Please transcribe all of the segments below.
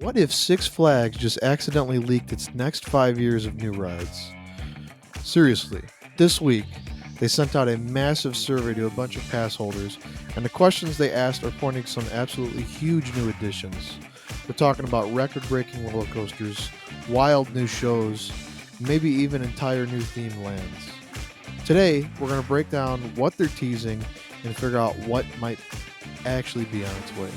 What if Six Flags just accidentally leaked its next 5 years of new rides? Seriously, this week, they sent out a massive survey to a bunch of pass holders, and the questions they asked are pointing to some absolutely huge new additions. We're talking about record breaking roller coasters, wild new shows, maybe even entire new themed lands. Today, we're going to break down what they're teasing and figure out what might actually be on its way.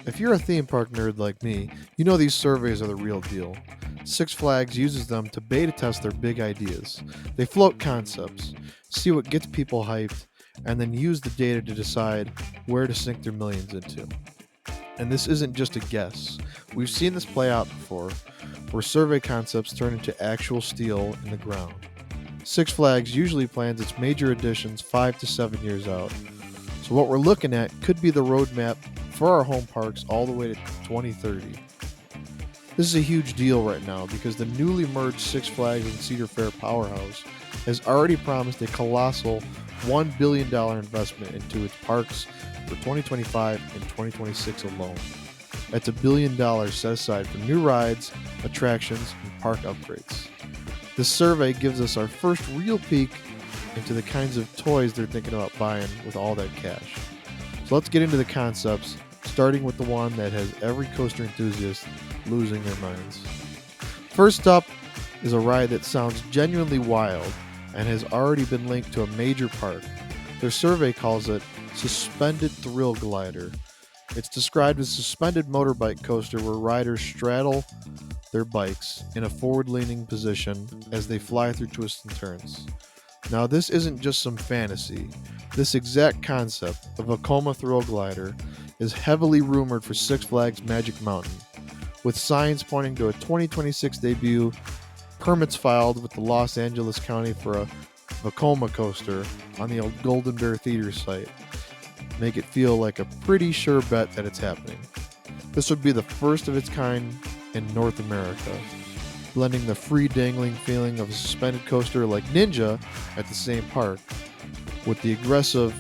If you're a theme park nerd like me, you know these surveys are the real deal. Six Flags uses them to beta test their big ideas. They float concepts, see what gets people hyped, and then use the data to decide where to sink their millions into. And this isn't just a guess. We've seen this play out before, where survey concepts turn into actual steel in the ground. Six Flags usually plans its major additions 5 to 7 years out. So what we're looking at could be the roadmap for our home parks all the way to 2030. This is a huge deal right now because the newly merged Six Flags and Cedar Fair powerhouse has already promised a colossal $1 billion investment into its parks for 2025 and 2026 alone. That's $1 billion set aside for new rides, attractions, and park upgrades. This survey gives us our first real peek into the kinds of toys they're thinking about buying with all that cash. So let's get into the concepts, starting with the one that has every coaster enthusiast losing their minds. First up is a ride that sounds genuinely wild and has already been linked to a major park. Their survey calls it Suspended Thrill Glider. It's described as a suspended motorbike coaster where riders straddle their bikes in a forward-leaning position as they fly through twists and turns. Now, this isn't just some fantasy. This exact concept of a Vekoma Thrill Glider is heavily rumored for Six Flags Magic Mountain, with signs pointing to a 2026 debut, permits filed with the Los Angeles County for a Vekoma coaster on the old Golden Bear Theater site. Make it feel like a pretty sure bet that it's happening. This would be the first of its kind in North America, blending the free dangling feeling of a suspended coaster like Ninja at the same park with the aggressive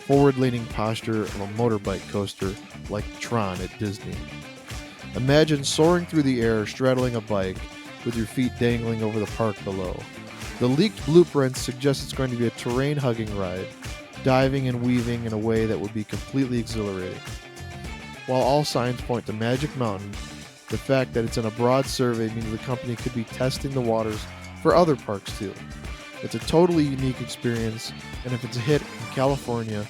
forward-leaning posture of a motorbike coaster like Tron at Disney. Imagine soaring through the air straddling a bike with your feet dangling over the park below. The leaked blueprints suggest it's going to be a terrain-hugging ride, diving and weaving in a way that would be completely exhilarating. While all signs point to Magic Mountain, the fact that it's in a broad survey means the company could be testing the waters for other parks too. It's a totally unique experience, and if it's a hit in California,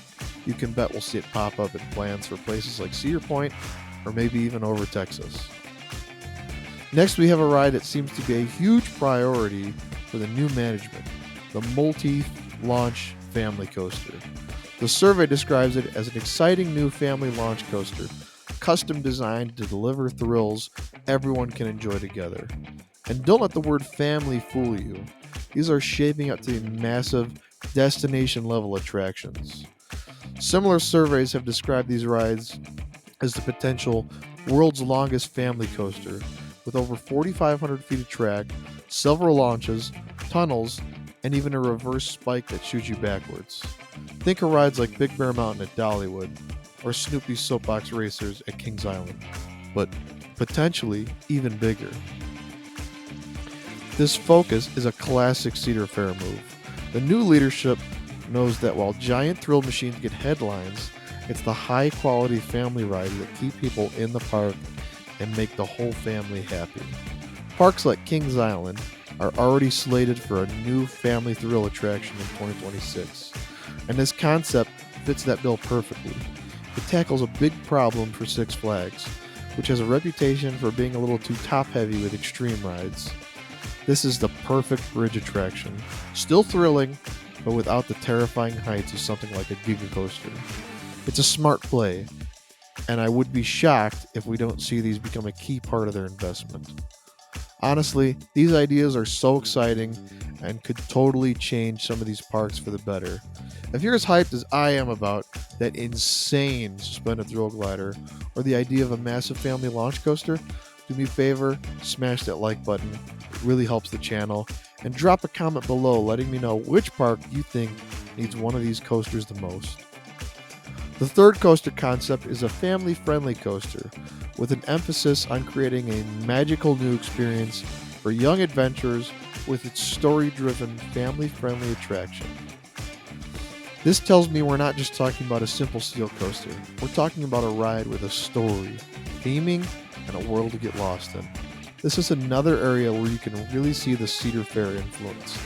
you can bet we'll see it pop up in plans for places like Cedar Point or maybe even over Texas. Next, we have a ride that seems to be a huge priority for the new management, the multi-launch family coaster. The survey describes it as an exciting new family launch coaster, custom designed to deliver thrills everyone can enjoy together. And don't let the word family fool you. These are shaping up to be massive destination-level attractions. Similar surveys have described these rides as the potential world's longest family coaster, with over 4,500 feet of track, several launches, tunnels, and even a reverse spike that shoots you backwards. Think of rides like Big Bear Mountain at Dollywood, or Snoopy's Soapbox Racers at Kings Island, but potentially even bigger. This focus is a classic Cedar Fair move. The new leadership knows that while giant thrill machines get headlines, it's the high-quality family rides that keep people in the park and make the whole family happy. Parks like Kings Island are already slated for a new family thrill attraction in 2026, and this concept fits that bill perfectly. It tackles a big problem for Six Flags, which has a reputation for being a little too top-heavy with extreme rides. This is the perfect bridge attraction, still thrilling, but without the terrifying heights of something like a Giga Coaster. It's a smart play, and I would be shocked if we don't see these become a key part of their investment. Honestly, these ideas are so exciting and could totally change some of these parks for the better. If you're as hyped as I am about that insane suspended thrill glider or the idea of a massive family launch coaster, do me a favor, smash that like button. It really helps the channel. And drop a comment below letting me know which park you think needs one of these coasters the most. The third coaster concept is a family-friendly coaster with an emphasis on creating a magical new experience for young adventurers with its story-driven, family-friendly attraction. This tells me we're not just talking about a simple steel coaster. We're talking about a ride with a story, theming, and a world to get lost in. This is another area where you can really see the Cedar Fair influence.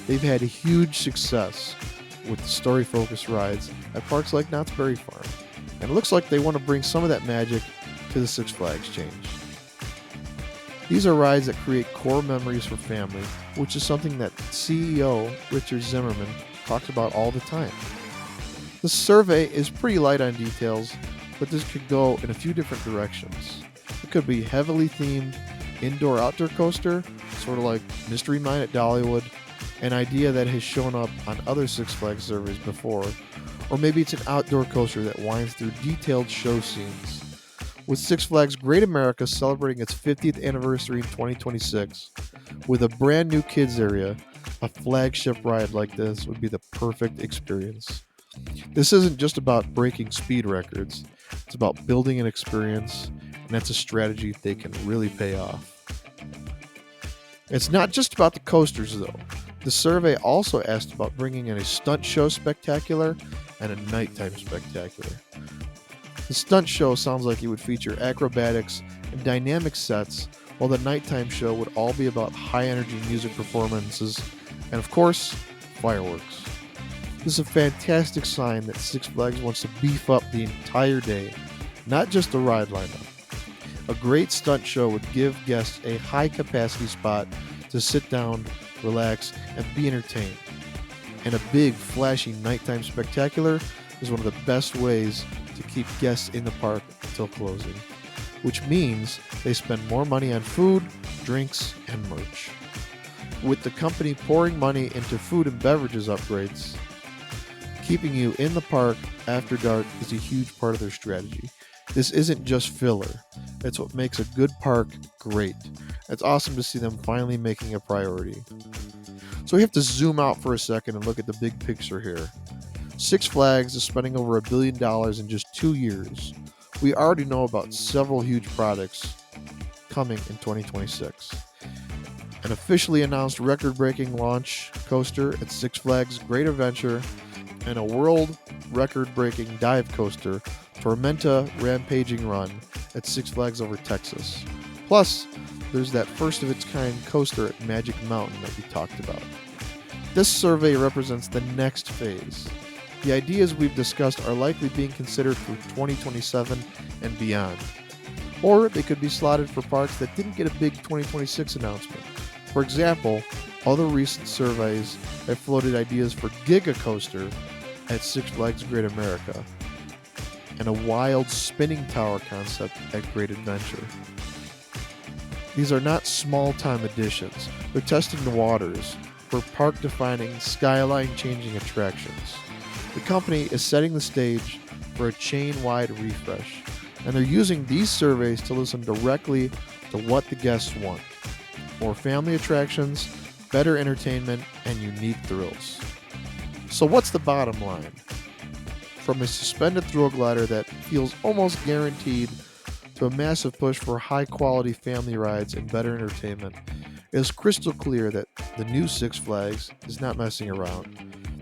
They've had a huge success with the story-focused rides at parks like Knott's Berry Farm, and it looks like they want to bring some of that magic to the Six Flags change. These are rides that create core memories for family, which is something that CEO Richard Zimmerman talks about all the time. The survey is pretty light on details, but this could go in a few different directions. It could be heavily themed indoor-outdoor coaster, sort of like Mystery Mine at Dollywood, an idea that has shown up on other Six Flags surveys before, or maybe it's an outdoor coaster that winds through detailed show scenes. With Six Flags Great America celebrating its 50th anniversary in 2026, with a brand new kids area, a flagship ride like this would be the perfect experience. This isn't just about breaking speed records, it's about building an experience, and that's a strategy they can really pay off. It's not just about the coasters though. The survey also asked about bringing in a stunt show spectacular and a nighttime spectacular. The stunt show sounds like it would feature acrobatics and dynamic sets, while the nighttime show would all be about high-energy music performances and, of course, fireworks. This is a fantastic sign that Six Flags wants to beef up the entire day, not just the ride lineup. A great stunt show would give guests a high-capacity spot to sit down, relax, and be entertained. And a big, flashy nighttime spectacular is one of the best ways to keep guests in the park until closing, which means they spend more money on food, drinks, and merch. With the company pouring money into food and beverages upgrades, keeping you in the park after dark is a huge part of their strategy. This isn't just filler. It's what makes a good park great. It's awesome to see them finally making a priority. So we have to zoom out for a second and look at the big picture here. Six Flags is spending over $1 billion in just 2 years. We already know about several huge products coming in 2026. An officially announced record-breaking launch coaster at Six Flags Great Adventure, and a world record-breaking dive coaster, Tormenta Rampaging Run, at Six Flags Over Texas. Plus, there's that first-of-its-kind coaster at Magic Mountain that we talked about. This survey represents the next phase. The ideas we've discussed are likely being considered for 2027 and beyond. Or they could be slotted for parks that didn't get a big 2026 announcement. For example, other recent surveys have floated ideas for Giga Coaster at Six Flags Great America and a wild spinning tower concept at Great Adventure. These are not small-time additions. They're testing the waters for park-defining, skyline-changing attractions. The company is setting the stage for a chain-wide refresh, and they're using these surveys to listen directly to what the guests want. More family attractions, better entertainment, and unique thrills. So what's the bottom line? From a suspended thrill glider that feels almost guaranteed to a massive push for high-quality family rides and better entertainment, it is crystal clear that the new Six Flags is not messing around.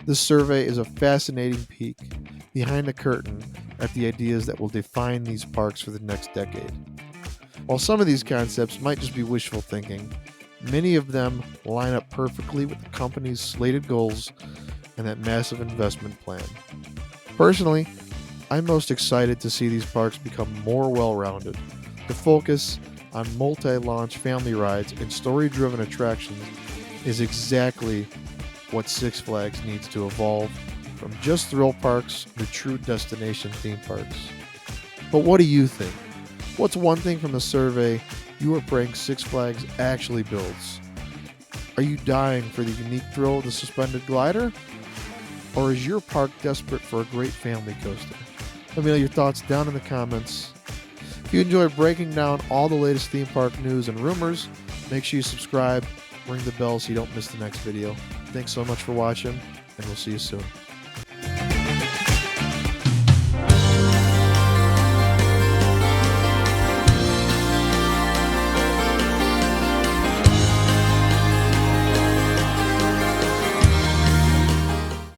This survey is a fascinating peek behind the curtain at the ideas that will define these parks for the next decade. While some of these concepts might just be wishful thinking, many of them line up perfectly with the company's slated goals and that massive investment plan. Personally, I'm most excited to see these parks become more well-rounded. The focus on multi-launch family rides and story-driven attractions is exactly what Six Flags needs to evolve from just thrill parks to true destination theme parks. But what do you think? What's one thing from the survey you are praying Six Flags actually builds? Are you dying for the unique thrill of the suspended glider? Or is your park desperate for a great family coaster? Let me know your thoughts down in the comments. If you enjoy breaking down all the latest theme park news and rumors, make sure you subscribe, ring the bell so you don't miss the next video. Thanks so much for watching, and we'll see you soon.